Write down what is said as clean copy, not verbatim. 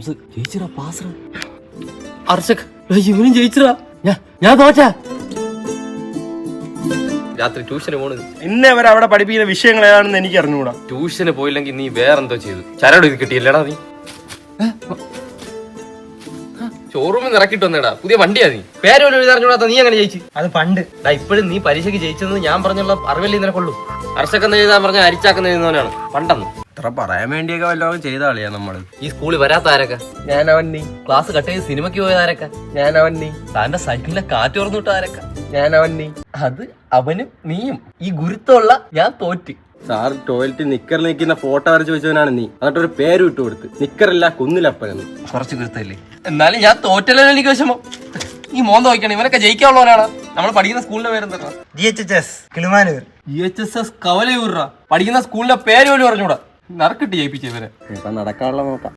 ജയിച്ചടാ pass. Arshak ഇവനും ജയിച്ചടാ. ഞാൻ തോറ്റാ. രാത്രി ട്യൂഷന് പോണത് ഇന്നേ വരെ അവിടെ പഠിപ്പിക്കുന്ന വിഷയങ്ങൾ ഏതാണെന്ന് എനിക്ക് അറിഞ്ഞുകൂടാ. ട്യൂഷന് പോയില്ലെങ്കിൽ നീ വേറെന്തോ ചെയ്തു. ചരട് ഇത് കിട്ടിയില്ലടാ നീ. ഷോറൂമിൽ ഇറക്കിട്ട് വന്നേടാ. പുതിയ വണ്ടിയാ നീ. പേര് പോലും എഴുതാറിഞ്ഞൂടാത്ത നീ അങ്ങനെ ജയിച്ചു. അത് പണ്ട്. ഇപ്പോഴും നീ പരീക്ഷയ്ക്ക് ജയിച്ചെന്ന് ഞാൻ പറഞ്ഞുള്ള അറിവല്ലേ നിനക്കുള്ളൂ. അർഷക്കെന്ന് എഴുതാൻ പറഞ്ഞ അരിച്ചാക്കുന്ന എഴുതുന്നവനാണ് പണ്ടെന്ന്. ഇത്ര പറയാൻ വേണ്ടിയൊക്കെ വല്ലതും ചെയ്ത ആളിയാ നമ്മള്. ഈ സ്കൂളിൽ വരാത്ത ആരൊക്കെ? ഞാനവൻ നീ. ക്ലാസ് കട്ട് ചെയ്ത് സിനിമയ്ക്ക് പോയത് ആരൊക്കെ? ഞാനവൻ നീ. താന്റെ സൈക്കിളിലെ കാറ്റ് തുറന്നു വിട്ട ആരൊക്കെ? ഞാനവൻ നീ. അത് അവനും നീയും. ഈ ഗുരുത്തമുള്ള ഞാൻ തോറ്റ്. സാർ ടോയ്ലറ്റ് നിക്കറിൽ നിൽക്കുന്ന ഫോട്ടോ വരച്ച് വെച്ചവനാണ് നീ. എന്നിട്ടൊരു പേര് വിട്ടു കൊടുത്ത്, നിക്കറില്ല കുന്നിലപ്പനെന്ന്. കുറച്ച് ഗുരുത്തല്ലേ. എന്നാലും ഞാൻ തോറ്റല്ലോ എനിക്ക് വിഷമം. ഈ മോന്ത വയ്ക്കണം. ഇവനൊക്കെ ജയിക്കാനുള്ളവനാണ്. നമ്മൾ പഠിക്കുന്ന സ്കൂളിന്റെ പേരെന്താ? GHS കിളിമാനൂർ. GHS കവലയൂർ. പഠിക്കുന്ന സ്കൂളിന്റെ പേര് പോലും പറഞ്ഞൂടാ. നറുക്കിട്ട് ജയിപ്പിച്ചവരെ. ഇപ്പൊ നടക്കാനുള്ള നോക്കാം.